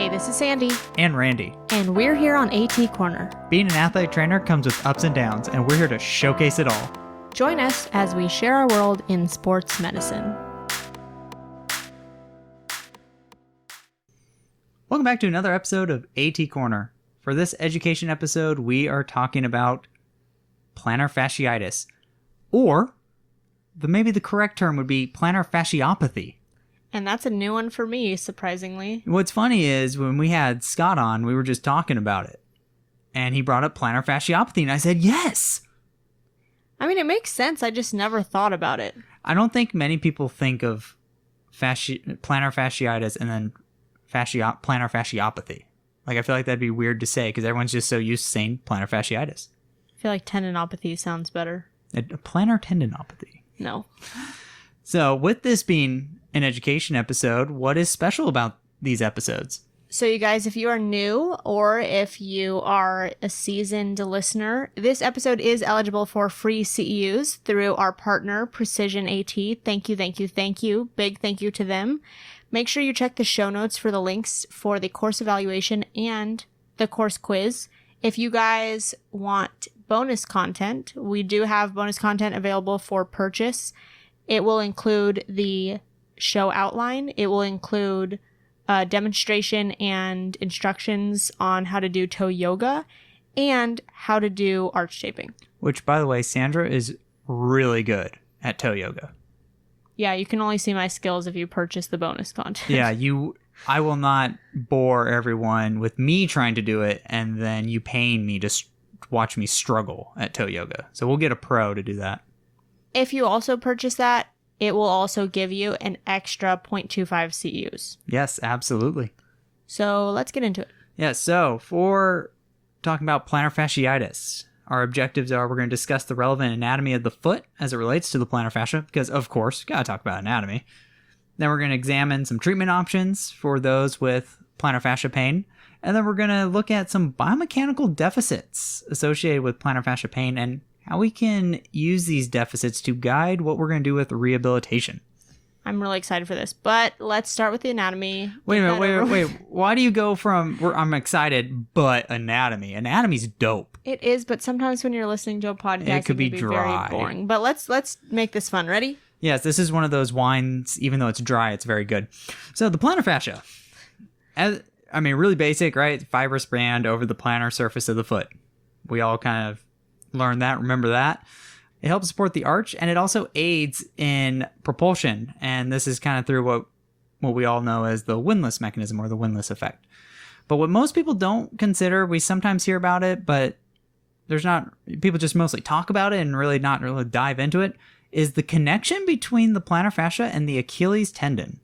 Hey, this is Sandy. And Randy. And we're here on AT Corner. Being an athletic trainer comes with ups and downs, and we're here to showcase it all. Join us as we share our world in sports medicine. Welcome back to another episode of AT Corner. For this education episode, we are talking about plantar fasciitis, or maybe the correct term would be plantar fasciopathy. And that's a new one for me, surprisingly. What's funny is when we had Scott on, we were just talking about it. And he brought up plantar fasciopathy, and I said, yes! I mean, it makes sense. I just never thought about it. I don't think many people think of plantar fasciitis and then plantar fasciopathy. Like, I feel like that'd be weird to say because everyone's just so used to saying plantar fasciitis. I feel like tendinopathy sounds better. A plantar tendinopathy. No. So, with this being an education episode, what is special about these episodes? So you guys, if you are new or if you are a seasoned listener, this episode is eligible for free CEUs through our partner, Precision AT. Thank you, thank you, thank you. Big thank you to them. Make sure you check the show notes for the links for the course evaluation and the course quiz. If you guys want bonus content, we do have bonus content available for purchase. It will include the show outline. It will include a demonstration and instructions on how to do toe yoga and how to do arch shaping. Which, by the way, Sandra is really good at toe yoga. Yeah, you can only see my skills if you purchase the bonus content. Yeah, I will not bore everyone with me trying to do it and then you paying me to watch me struggle at toe yoga. So we'll get a pro to do that. If you also purchase that, it will also give you an extra 0.25 CEUs. Yes, absolutely. So let's get into it. Yeah, so for talking about plantar fasciitis, our objectives are we're going to discuss the relevant anatomy of the foot as it relates to the plantar fascia, because of course, got to talk about anatomy. Then we're going to examine some treatment options for those with plantar fascia pain. And then we're going to look at some biomechanical deficits associated with plantar fascia pain and how we can use these deficits to guide what we're going to do with rehabilitation. I'm really excited for this, but let's start with the anatomy. Wait a minute, wait. Why do you go from, I'm excited, but anatomy? Anatomy's dope. It is, but sometimes when you're listening to a podcast, it could be dry. Very boring. But let's make this fun. Ready? Yes, this is one of those wines, even though it's dry, it's very good. So the plantar fascia, really basic, right? Fibrous band over the plantar surface of the foot. We all kind of learn that, remember that. It helps support the arch, and it also aids in propulsion. And this is kind of through what we all know as the windlass mechanism or the windlass effect. But what most people don't consider, we sometimes hear about it, but people just mostly talk about it and really not really dive into it, is the connection between the plantar fascia and the Achilles tendon.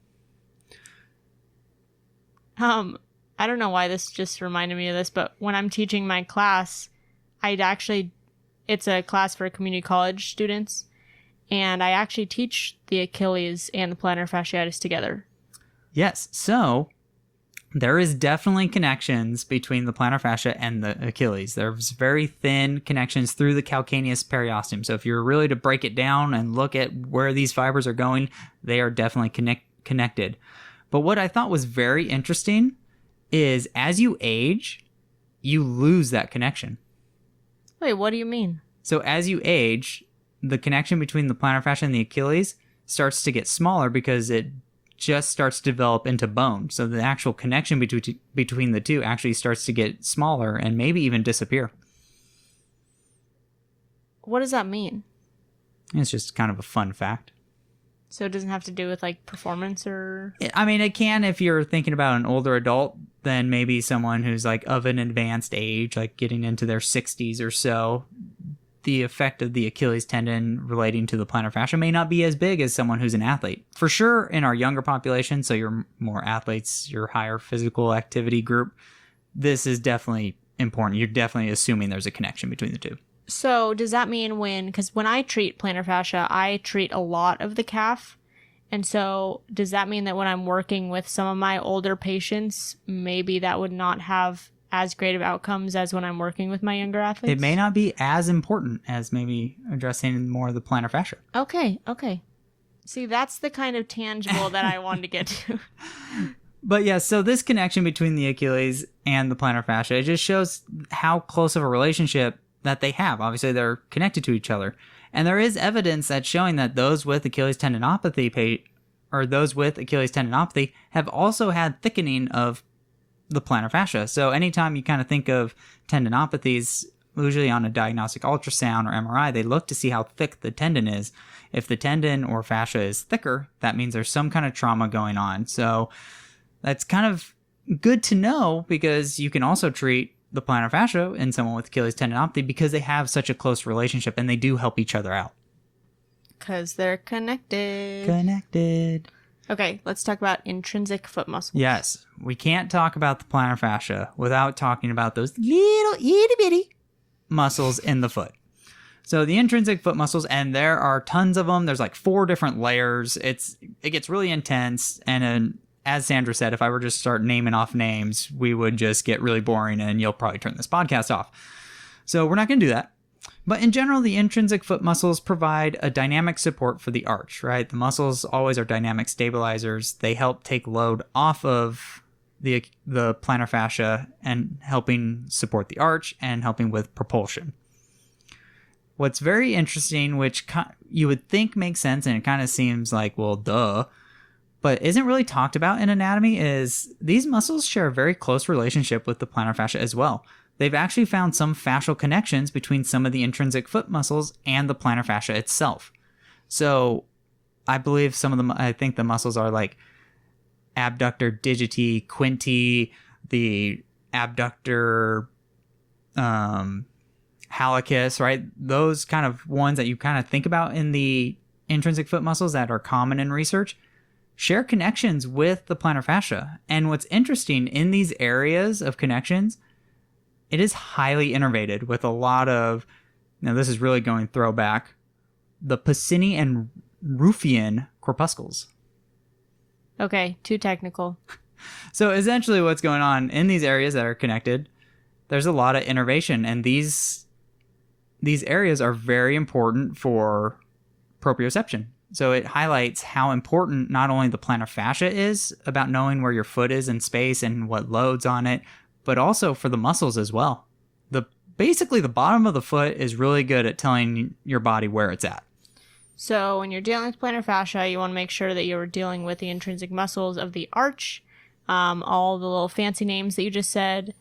I don't know why this just reminded me of this, but when I'm teaching my class, it's a class for community college students, and I actually teach the Achilles and the plantar fasciitis together. Yes, so there is definitely connections between the plantar fascia and the Achilles. There's very thin connections through the calcaneus periosteum. So if you're really to break it down and look at where these fibers are going, they are definitely connected. But what I thought was very interesting is as you age, you lose that connection. Wait, what do you mean? So as you age, the connection between the plantar fascia and the Achilles starts to get smaller because it just starts to develop into bone. So the actual connection between the two actually starts to get smaller and maybe even disappear. What does that mean? It's just kind of a fun fact. So it doesn't have to do with like performance or... It can if you're thinking about an older adult than maybe someone who's like of an advanced age, like getting into their 60s or so. The effect of the Achilles tendon relating to the plantar fascia may not be as big as someone who's an athlete. For sure, in our younger population, so you're more athletes, your higher physical activity group, this is definitely important. You're definitely assuming there's a connection between the two. So does that mean because when I treat plantar fascia, I treat a lot of the calf. And so does that mean that when I'm working with some of my older patients, maybe that would not have as great of outcomes as when I'm working with my younger athletes? It may not be as important as maybe addressing more of the plantar fascia. Okay. See, that's the kind of tangible that I wanted to get to. But yeah, so this connection between the Achilles and the plantar fascia, it just shows how close of a relationship that they have. Obviously, they're connected to each other. And there is evidence that's showing that those with Achilles tendinopathy have also had thickening of the plantar fascia. So anytime you kind of think of tendinopathies, usually on a diagnostic ultrasound or MRI, they look to see how thick the tendon is. If the tendon or fascia is thicker, that means there's some kind of trauma going on. So that's kind of good to know because you can also treat the plantar fascia in someone with Achilles tendinopathy because they have such a close relationship and they do help each other out. Because they're connected. Connected. Okay, let's talk about intrinsic foot muscles. Yes, we can't talk about the plantar fascia without talking about those little itty bitty muscles in the foot. So the intrinsic foot muscles, and there are tons of them. There's like 4 different layers. It gets really intense. And as Sandra said, if I were just start naming off names, we would just get really boring and you'll probably turn this podcast off. So we're not going to do that. But in general, the intrinsic foot muscles provide a dynamic support for the arch, right? The muscles always are dynamic stabilizers. They help take load off of the plantar fascia and helping support the arch and helping with propulsion. What's very interesting, which you would think makes sense, and it kind of seems like, well, duh, but isn't really talked about in anatomy, is these muscles share a very close relationship with the plantar fascia as well. They've actually found some fascial connections between some of the intrinsic foot muscles and the plantar fascia itself. So I believe I think the muscles are like abductor digiti, quinti, the abductor hallucis, right? Those kind of ones that you kind of think about in the intrinsic foot muscles that are common in research share connections with the plantar fascia. And what's interesting in these areas of connections, it is highly innervated with a lot of, now this is really going throwback, the Pacini and Rufian corpuscles. Okay, too technical. So essentially what's going on in these areas that are connected, there's a lot of innervation, and these areas are very important for proprioception. So it highlights how important not only the plantar fascia is about knowing where your foot is in space and what loads on it, but also for the muscles as well. Basically, the bottom of the foot is really good at telling your body where it's at. So when you're dealing with plantar fascia, you want to make sure that you're dealing with the intrinsic muscles of the arch, all the little fancy names that you just said,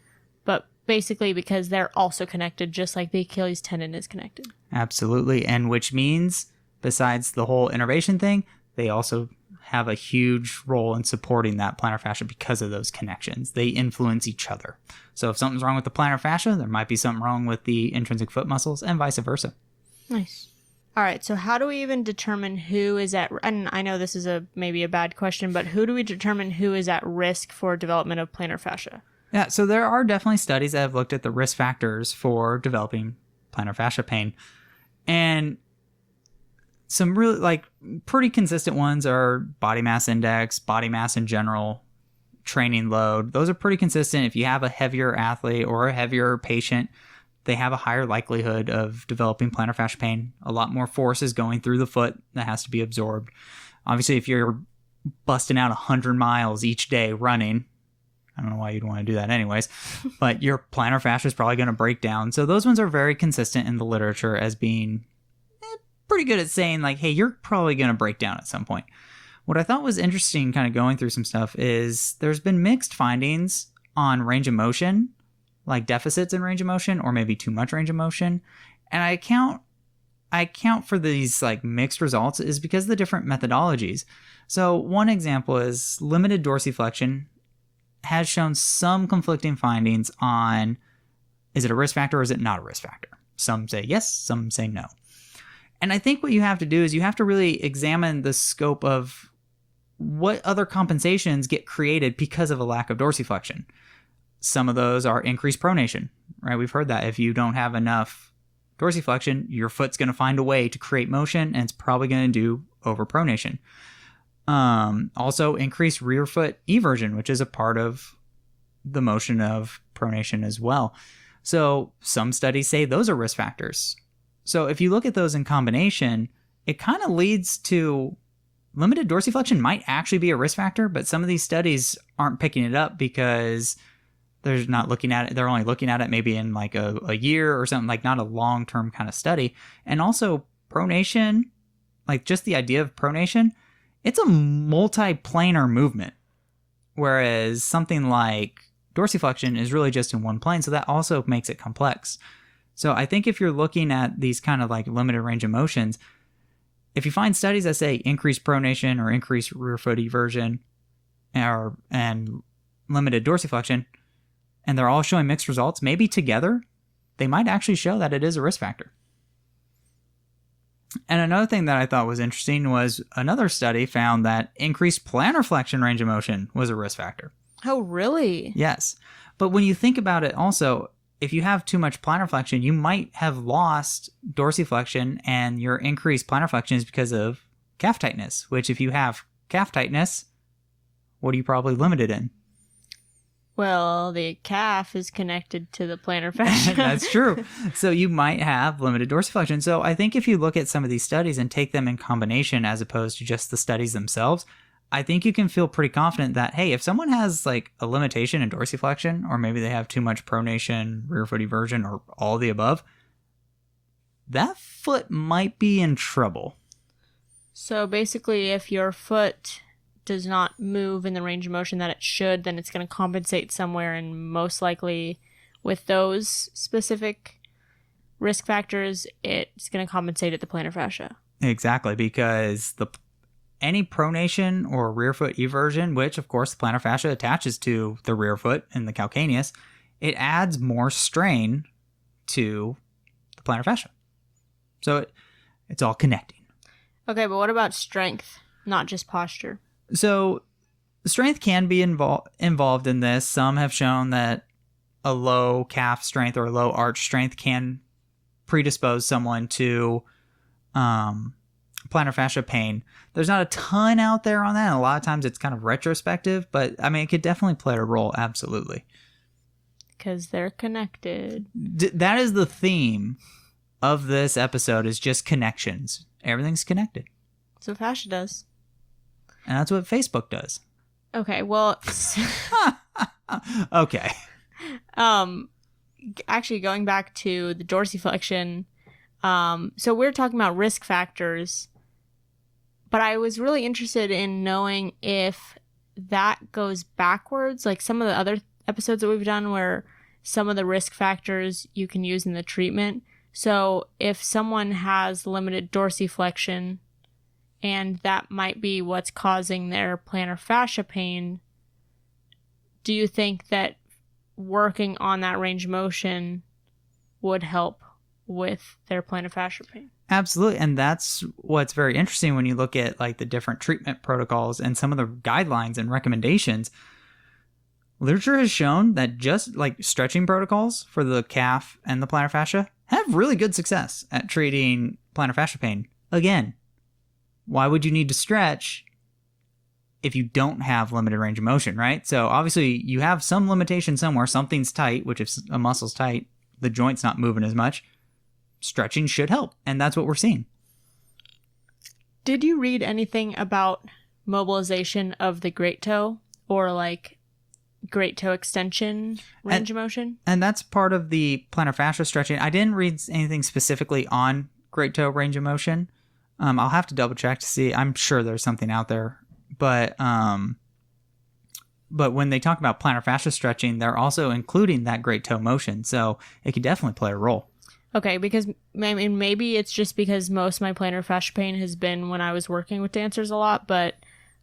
but basically because they're also connected, just like the Achilles tendon is connected. Absolutely, and which means, besides the whole innervation thing, they also have a huge role in supporting that plantar fascia because of those connections. They influence each other. So if something's wrong with the plantar fascia, there might be something wrong with the intrinsic foot muscles and vice versa. Nice. All right, so how do we even determine who is at, and I know this is maybe a bad question, but who do we determine who is at risk for development of plantar fascia? Yeah, so there are definitely studies that have looked at the risk factors for developing plantar fascia pain. And some really pretty consistent ones are body mass index, body mass in general, training load. Those are pretty consistent. If you have a heavier athlete or a heavier patient, they have a higher likelihood of developing plantar fascia pain. A lot more force is going through the foot that has to be absorbed. Obviously, if you're busting out 100 miles each day running, I don't know why you'd want to do that anyways, but your plantar fascia is probably going to break down. So those ones are very consistent in the literature as being pretty good at saying hey, you're probably going to break down at some point. What I thought was interesting kind of going through some stuff is there's been mixed findings on range of motion, like deficits in range of motion or maybe too much range of motion. And I account for these mixed results is because of the different methodologies. So one example is limited dorsiflexion has shown some conflicting findings on, is it a risk factor or is it not a risk factor? Some say yes, some say no. And I think what you have to do is you have to really examine the scope of what other compensations get created because of a lack of dorsiflexion. Some of those are increased pronation, right? We've heard that if you don't have enough dorsiflexion, your foot's going to find a way to create motion and it's probably going to do overpronation. Also increased rear foot eversion, which is a part of the motion of pronation as well. So some studies say those are risk factors. So if you look at those in combination, it kind of leads to limited dorsiflexion might actually be a risk factor, but some of these studies aren't picking it up because they're not looking at it. They're only looking at it maybe in like a year or something, like not a long-term kind of study. And also pronation, like just the idea of pronation, it's a multi-planar movement. Whereas something like dorsiflexion is really just in one plane. So that also makes it complex. So I think if you're looking at these kind of like limited range of motions, if you find studies that say increased pronation or increased rear foot eversion and limited dorsiflexion, and they're all showing mixed results, maybe together, they might actually show that it is a risk factor. And another thing that I thought was interesting was another study found that increased plantar flexion range of motion was a risk factor. Oh, really? Yes. But when you think about it also, if you have too much plantar flexion, you might have lost dorsiflexion, and your increased plantar flexion is because of calf tightness, which if you have calf tightness, what are you probably limited in? Well, the calf is connected to the plantar fascia. That's true. So you might have limited dorsiflexion. So I think if you look at some of these studies and take them in combination as opposed to just the studies themselves, I think you can feel pretty confident that, hey, if someone has like a limitation in dorsiflexion, or maybe they have too much pronation, rear foot eversion, or all of the above, that foot might be in trouble. So basically, if your foot does not move in the range of motion that it should, then it's going to compensate somewhere, and most likely with those specific risk factors, it's going to compensate at the plantar fascia. Exactly, because any pronation or rear foot eversion, which of course the plantar fascia attaches to the rear foot and the calcaneus, it adds more strain to the plantar fascia. So it's all connecting. Okay, but what about strength, not just posture? So strength can be involved in this. Some have shown that a low calf strength or low arch strength can predispose someone to plantar fascia pain. There's not a ton out there on that. And a lot of times it's kind of retrospective, but I mean, it could definitely play a role. Absolutely. Because they're connected. That is the theme of this episode, is just connections. Everything's connected. So fascia does. And that's what Facebook does. Okay, well... Okay. Actually, going back to the dorsiflexion, so we're talking about risk factors, but I was really interested in knowing if that goes backwards, like some of the other episodes that we've done where some of the risk factors you can use in the treatment. So if someone has limited dorsiflexion, and that might be what's causing their plantar fascia pain, do you think that working on that range of motion would help with their plantar fascia pain? Absolutely. And that's what's very interesting when you look at like the different treatment protocols and some of the guidelines and recommendations. Literature has shown that just like stretching protocols for the calf and the plantar fascia have really good success at treating plantar fascia pain. Again, why would you need to stretch if you don't have limited range of motion, right? So obviously you have some limitation somewhere. Something's tight, which if a muscle's tight, the joint's not moving as much. Stretching should help, and that's what we're seeing. Did you read anything about mobilization of the great toe or like great toe extension range of motion? And that's part of the plantar fascia stretching. I didn't read anything specifically on great toe range of motion. I'll have to double check to see. I'm sure there's something out there, but when they talk about plantar fascia stretching, they're also including that great toe motion, so it could definitely play a role. Okay, because I mean, maybe it's just because most of my plantar fascia pain has been when I was working with dancers a lot, but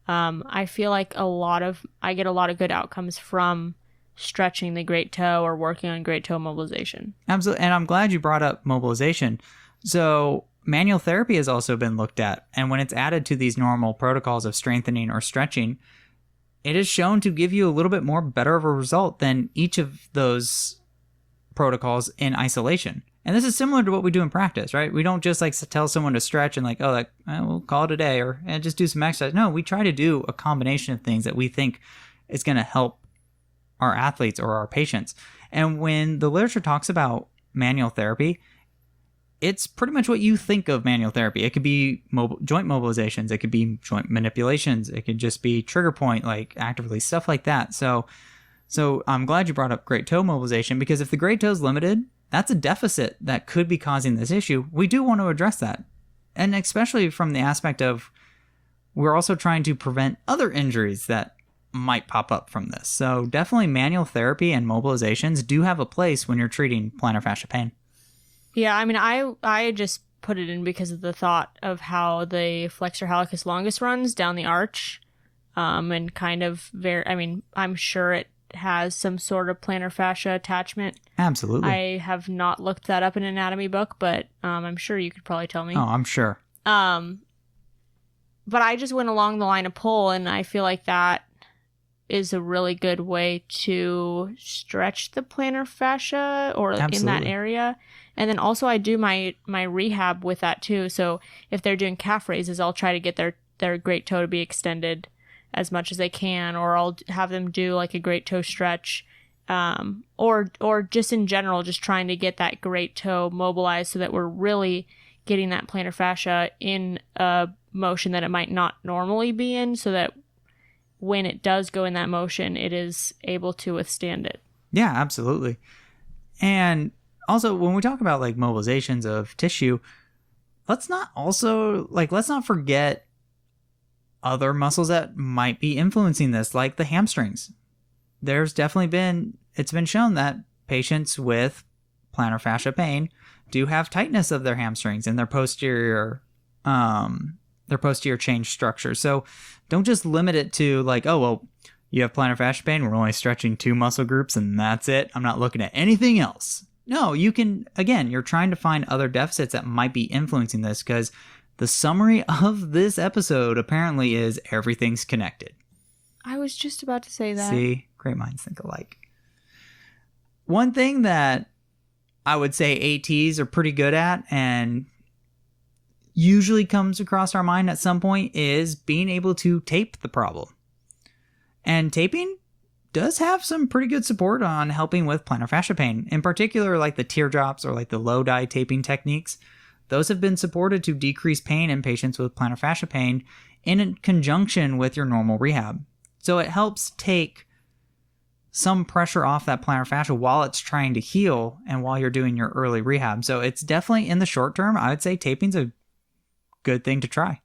I feel like I get a lot of good outcomes from stretching the great toe or working on great toe mobilization. Absolutely, and I'm glad you brought up mobilization. So manual therapy has also been looked at, and when it's added to these normal protocols of strengthening or stretching, it is shown to give you a little bit more better of a result than each of those protocols in isolation. And this is similar to what we do in practice, right? We don't just like tell someone to stretch and like, oh, like, we'll call it a day or just do some exercise. No, we try to do a combination of things that we think is going to help our athletes or our patients. And when the literature talks about manual therapy, it's pretty much what you think of manual therapy. It could be joint mobilizations. It could be joint manipulations. It could just be trigger point, like active release, stuff like that. So I'm glad you brought up great toe mobilization, because if the great toe is limited, that's a deficit that could be causing this issue. We do want to address that. And especially from the aspect of we're also trying to prevent other injuries that might pop up from this. So definitely manual therapy and mobilizations do have a place when you're treating plantar fascia pain. Yeah, I mean, I just put it in because of the thought of how the flexor hallucis longus runs down the arch, and kind of I'm sure it has some sort of plantar fascia attachment. Absolutely. I have not looked that up in an anatomy book, but I'm sure you could probably tell me. Oh, I'm sure. But I just went along the line of pull, and I feel like that is a really good way to stretch the plantar fascia or Absolutely. in that area. And then also I do my rehab with that too. So if they're doing calf raises, I'll try to get their great toe to be extended as much as they can, or I'll have them do like a great toe stretch, or just in general, just trying to get that great toe mobilized so that we're really getting that plantar fascia in a motion that it might not normally be in, so that when it does go in that motion, it is able to withstand it. Yeah, absolutely. And also, when we talk about like mobilizations of tissue, let's not forget other muscles that might be influencing this, like the hamstrings. It's been shown that patients with plantar fascia pain do have tightness of their hamstrings and their posterior chain structure. So don't just limit it to like, oh, well, you have plantar fascia pain, we're only stretching 2 muscle groups and that's it. I'm not looking at anything else. No, you can, again, you're trying to find other deficits that might be influencing this, because the summary of this episode apparently is everything's connected. I was just about to say that. See, great minds think alike. One thing that I would say ATs are pretty good at and usually comes across our mind at some point is being able to tape the problem. And taping does have some pretty good support on helping with plantar fascia pain. In particular, like the teardrops or like the low dye taping techniques. Those have been supported to decrease pain in patients with plantar fascia pain in conjunction with your normal rehab. So it helps take some pressure off that plantar fascia while it's trying to heal and while you're doing your early rehab. So it's definitely, in the short term, I would say taping's a good thing to try.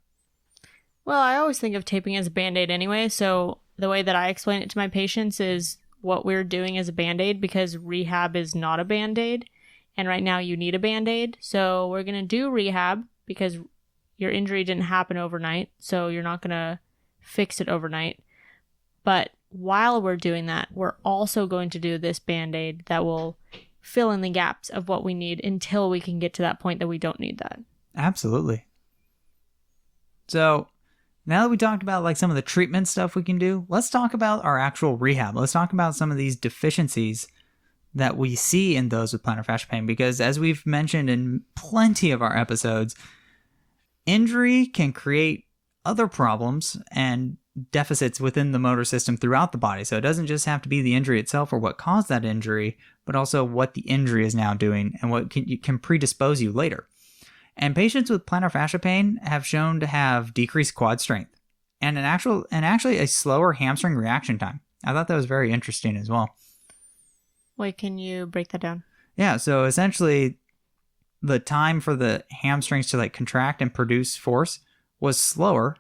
Well, I always think of taping as a Band-Aid anyway, so the way that I explain it to my patients is what we're doing as a Band-Aid, because rehab is not a Band-Aid, and right now you need a Band-Aid. So we're going to do rehab because your injury didn't happen overnight, so you're not going to fix it overnight. But while we're doing that, we're also going to do this Band-Aid that will fill in the gaps of what we need until we can get to that point that we don't need that. Absolutely. So now that we talked about like some of the treatment stuff we can do, let's talk about our actual rehab. Let's talk about some of these deficiencies that we see in those with plantar fascia pain, because as we've mentioned in plenty of our episodes, injury can create other problems and deficits within the motor system throughout the body. So it doesn't just have to be the injury itself or what caused that injury, but also what the injury is now doing and what can predispose you later. And patients with plantar fascia pain have shown to have decreased quad strength and actually a slower hamstring reaction time. I thought that was very interesting as well. Wait, can you break that down? Yeah, so essentially the time for the hamstrings to like contract and produce force was slower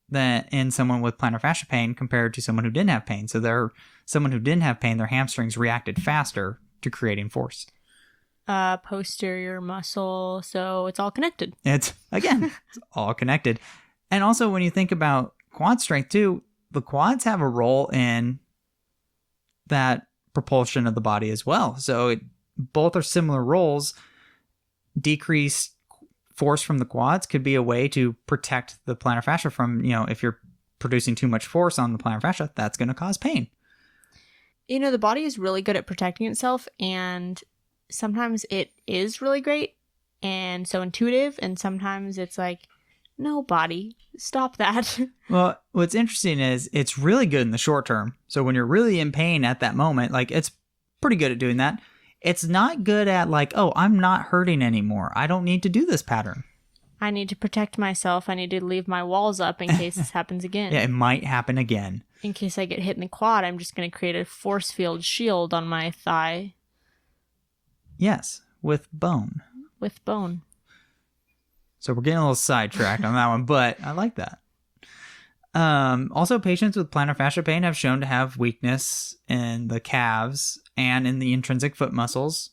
than in someone with plantar fascia pain compared to someone who didn't have pain. So someone who didn't have pain, their hamstrings reacted faster to creating force. Posterior muscle, so it's all connected. It's all connected. And also when you think about quad strength too, the quads have a role in that propulsion of the body as well. So both are similar roles. Decreased force from the quads could be a way to protect the plantar fascia from, if you're producing too much force on the plantar fascia, that's going to cause pain. The body is really good at protecting itself, and sometimes it is really great and so intuitive, and sometimes it's like, no, body, stop that. Well, what's interesting is it's really good in the short term. So when you're really in pain at that moment, like it's pretty good at doing that. it's not good at like, oh, I'm not hurting anymore. I don't need to do this pattern. I need to protect myself. I need to leave my walls up in case this happens again. Yeah, it might happen again. In case I get hit in the quad, I'm just going to create a force field shield on my thigh. Yes, with bone. With bone. So we're getting a little sidetracked on that one, but I like that. Also, patients with plantar fascia pain have shown to have weakness in the calves and in the intrinsic foot muscles.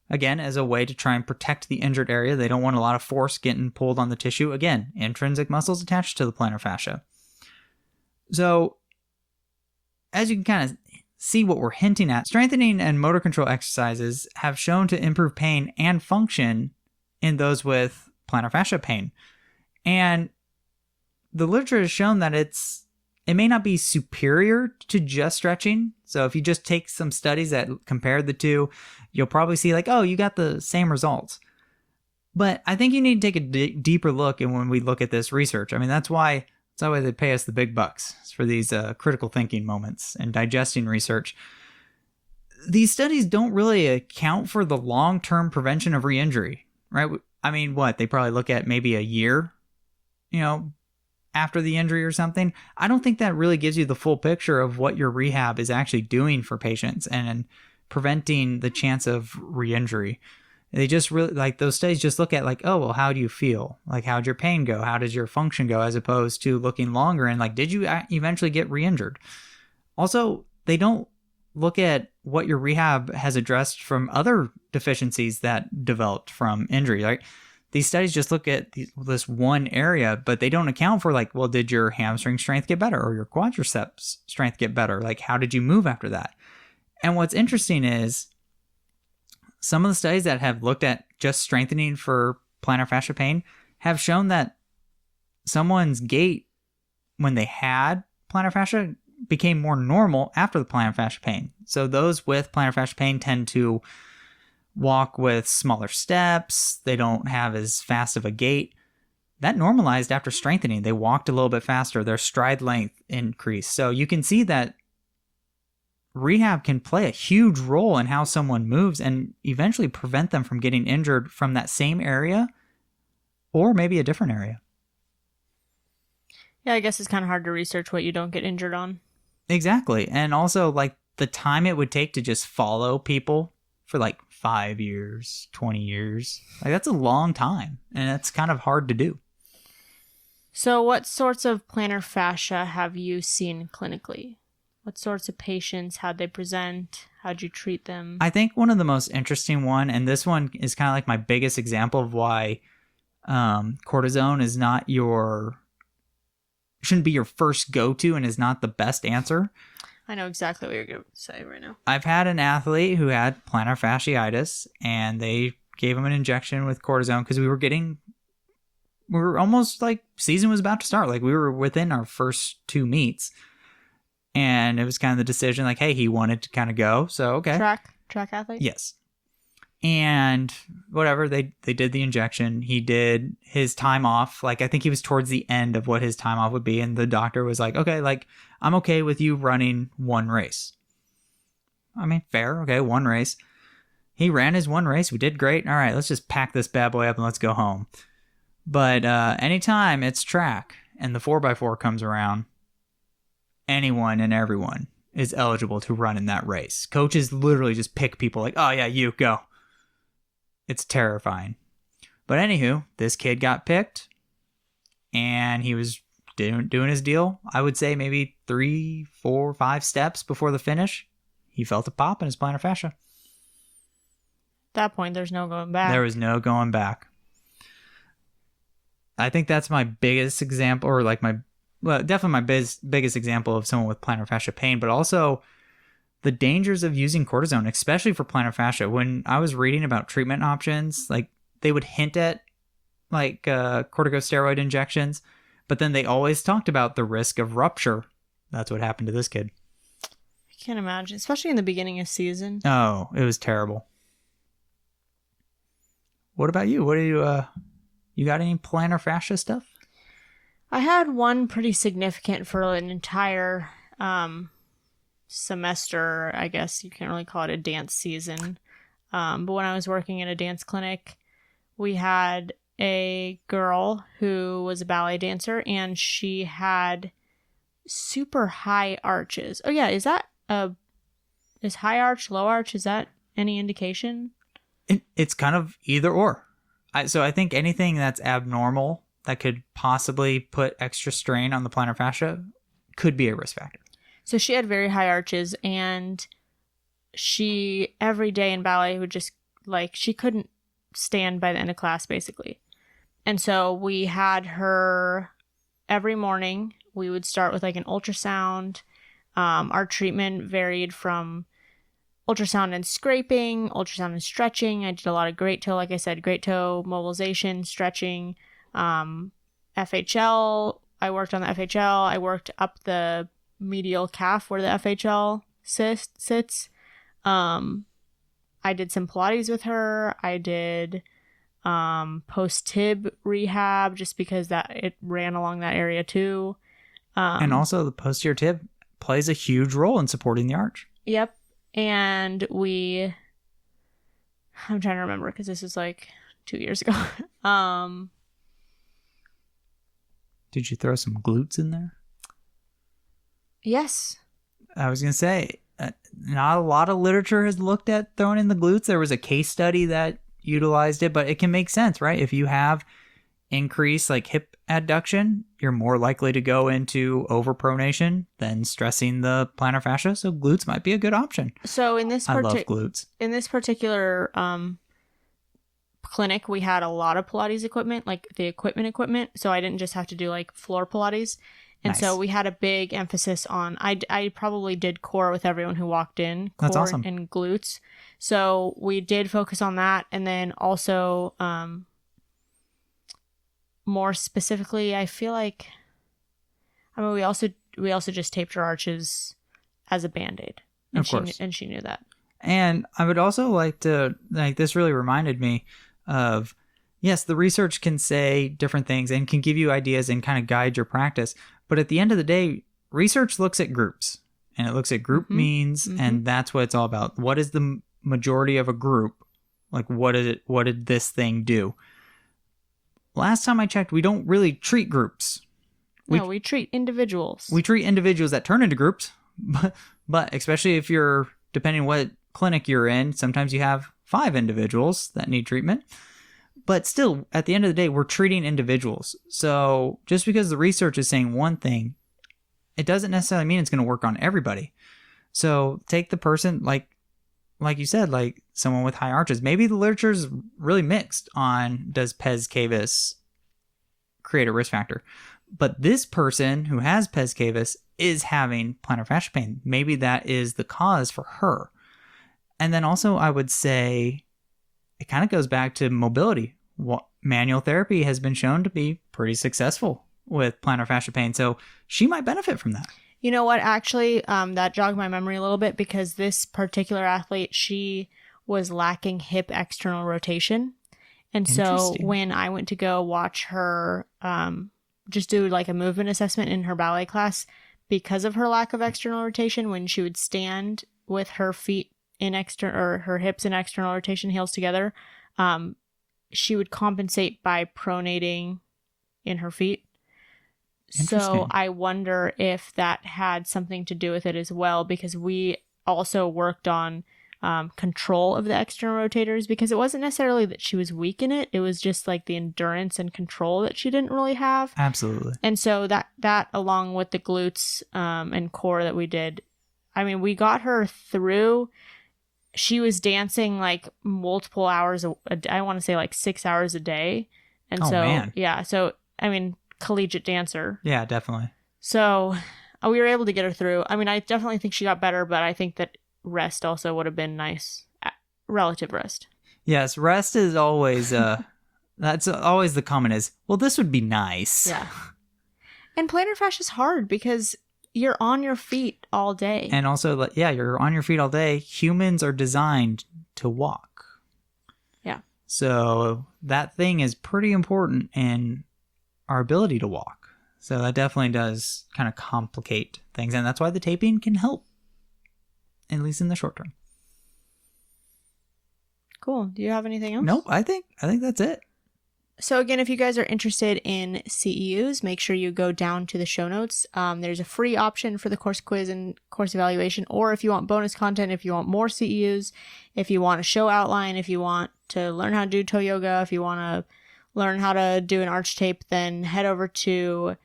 Again, as a way to try and protect the injured area. They don't want a lot of force getting pulled on the tissue. Again, intrinsic muscles attached to the plantar fascia. So, as you can kind of see what we're hinting at, strengthening and motor control exercises have shown to improve pain and function in those with plantar fascia pain. And the literature has shown that it may not be superior to just stretching. So if you just take some studies that compare the two, you'll probably see like, oh, you got the same results. But I think you need to take a deeper look when we look at this research. I mean, that's why they pay us the big bucks. It's for these critical thinking moments and digesting research. These studies don't really account for the long-term prevention of re-injury, right? I mean, they probably look at maybe a year, after the injury or something. I don't think that really gives you the full picture of what your rehab is actually doing for patients and preventing the chance of re-injury. They just really, like, those studies just look at like, oh, well, how do you feel? Like, how'd your pain go? How does your function go? As opposed to looking longer and like, did you eventually get re-injured? Also, they don't look at what your rehab has addressed from other deficiencies that developed from injury. Like, these studies just look at this one area, but they don't account for like, well, did your hamstring strength get better or your quadriceps strength get better? Like, how did you move after that? And what's interesting is some of the studies that have looked at just strengthening for plantar fascia pain have shown that someone's gait when they had plantar fascia became more normal after the plantar fascia pain. So those with plantar fascia pain tend to walk with smaller steps. They don't have as fast of a gait. That normalized after strengthening. They walked a little bit faster. Their stride length increased. So you can see that rehab can play a huge role in how someone moves and eventually prevent them from getting injured from that same area or maybe a different area. Yeah, I guess it's kind of hard to research what you don't get injured on. Exactly. And also, like, the time it would take to just follow people for like 5 years, 20 years. Like, that's a long time, and it's kind of hard to do. So what sorts of plantar fascia have you seen clinically? What sorts of patients? How'd they present? How'd you treat them? I think one of the most interesting one, and this one is kind of like my biggest example of why cortisone is not shouldn't be your first go-to and is not the best answer. I know exactly what you're going to say right now. I've had an athlete who had plantar fasciitis, and they gave him an injection with cortisone because we were almost like season was about to start. Like, we were within our first 2 meets, and it was kind of the decision like, hey, he wanted to kind of go. So, okay. Track athlete? Yes. And whatever, they did the injection. He did his time off. Like, I think he was towards the end of what his time off would be. And the doctor was like, okay, like, I'm okay with you running 1 race. I mean, fair. Okay, 1 race. He ran his 1 race. We did great. All right, let's just pack this bad boy up and let's go home. But anytime it's track and the 4x4 comes around, anyone and everyone is eligible to run in that race. Coaches literally just pick people like, oh yeah, you go. It's terrifying. But anywho, this kid got picked, and he was doing his deal. I would say maybe 3, 4, 5 steps before the finish, he felt a pop in his plantar fascia. At that point, there's no going back. There was no going back. I think that's my biggest example, or like definitely my biggest example of someone with plantar fascia pain, but also the dangers of using cortisone, especially for plantar fascia. When I was reading about treatment options, like, they would hint at like corticosteroid injections, but then they always talked about the risk of rupture. That's what happened to this kid. I can't imagine, especially in the beginning of season. Oh, it was terrible. What about you? What do you got any plantar fascia stuff? I had one pretty significant for an entire semester. I guess you can't really call it a dance season. But when I was working at a dance clinic, we had a girl who was a ballet dancer, and she had super high arches. Oh yeah, is high arch, low arch? Is that any indication? It's kind of either or. So I think anything that's abnormal that could possibly put extra strain on the plantar fascia could be a risk factor. So she had very high arches, and she every day in ballet would just she couldn't stand by the end of class basically. And so we had her every morning. We would start with an ultrasound. Our treatment varied from ultrasound and scraping, ultrasound and stretching. I did a lot of great toe, like I said, great toe mobilization, stretching, FHL. I worked on the FHL. I worked up the medial calf where the FHL sits. I did some Pilates with her. I did post-tib rehab just because it ran along that area too. And also the posterior tib plays a huge role in supporting the arch. Yep. And I'm trying to remember because this was 2 years ago. Did you throw some glutes in there? Yes. I was going to say, not a lot of literature has looked at throwing in the glutes. There was a case study that utilized it, but it can make sense, right? If you have increased hip adduction, you're more likely to go into overpronation than stressing the plantar fascia. So glutes might be a good option. So I love glutes. In this particular clinic, we had a lot of Pilates equipment, the equipment. So I didn't just have to do floor Pilates. And Nice. So we had a big emphasis on, I probably did core with everyone who walked in. Core That's awesome. And glutes. So we did focus on that. And then also, more specifically, I feel we also just taped her arches as a Band-Aid. And Of course. She knew that. And I would also like to, this really reminded me of, yes, the research can say different things and can give you ideas and kind of guide your practice. But at the end of the day, research looks at groups, and it looks at group means, and that's what it's all about. What is the majority of a group? What did this thing do? Last time I checked, we don't really treat groups. We treat individuals. We treat individuals that turn into groups, but especially if you're, depending on what clinic you're in, sometimes you have 5 individuals that need treatment. But still, at the end of the day, we're treating individuals. So just because the research is saying one thing, it doesn't necessarily mean it's going to work on everybody. So take the person, like you said, someone with high arches. Maybe the literature is really mixed on, does pes cavus create a risk factor? But this person who has pes cavus is having plantar fascia pain. Maybe that is the cause for her. And then also I would say it kind of goes back to mobility. Manual therapy has been shown to be pretty successful with plantar fascia pain. So she might benefit from that. You know what? Actually, that jogged my memory a little bit because this particular athlete, she was lacking hip external rotation. And so when I went to go watch her just do a movement assessment in her ballet class, because of her lack of external rotation, when she would stand with her feet in her hips in external rotation, heels together, she would compensate by pronating in her feet. So I wonder if that had something to do with it as well, because we also worked on control of the external rotators, because it wasn't necessarily that she was weak in it. It was just the endurance and control that she didn't really have. Absolutely. And so that along with the glutes and core that we did, we got her through. She was dancing multiple hours I want to say 6 hours a day. And man. Yeah. So, collegiate dancer. Yeah, definitely. So we were able to get her through. I definitely think she got better, but I think that rest also would have been nice. Relative rest. Yes, rest is always, that's always the comment is, well, this would be nice. Yeah. And plantar fascia is hard because you're on your feet all day. And also, you're on your feet all day. Humans are designed to walk. Yeah. So that thing is pretty important in our ability to walk. So that definitely does kind of complicate things. And that's why the taping can help, at least in the short term. Cool. Do you have anything else? Nope. I think that's it. So again, if you guys are interested in CEUs, make sure you go down to the show notes. There's a free option for the course quiz and course evaluation, or if you want bonus content, if you want more CEUs, if you want a show outline, if you want to learn how to do toe yoga, if you want to learn how to do an arch tape, then head over to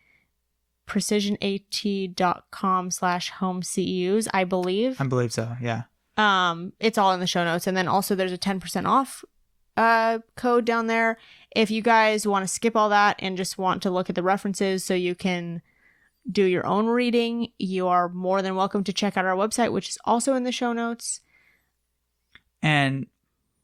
precisionat.com/home CEUs, I believe. I believe so, yeah. It's all in the show notes. And then also there's a 10% off code down there. If you guys want to skip all that and just want to look at the references so you can do your own reading, you are more than welcome to check out our website, which is also in the show notes. And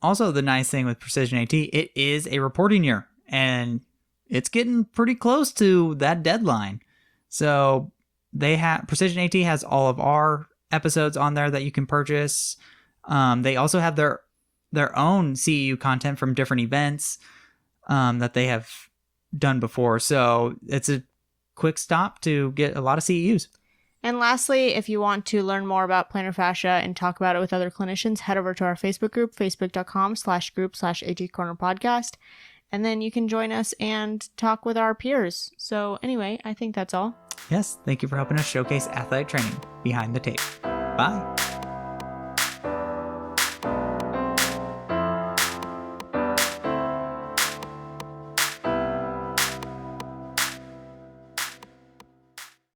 also the nice thing with Precision AT, it is a reporting year, and it's getting pretty close to that deadline. So Precision AT has all of our episodes on there that you can purchase. They also have their own CEU content from different events that they have done before. So it's a quick stop to get a lot of CEUs. And lastly, if you want to learn more about plantar fascia and talk about it with other clinicians, head over to our Facebook group, facebook.com/group/AT Corner Podcast. And then you can join us and talk with our peers. So anyway, I think that's all. Yes, thank you for helping us showcase athletic training behind the tape. Bye.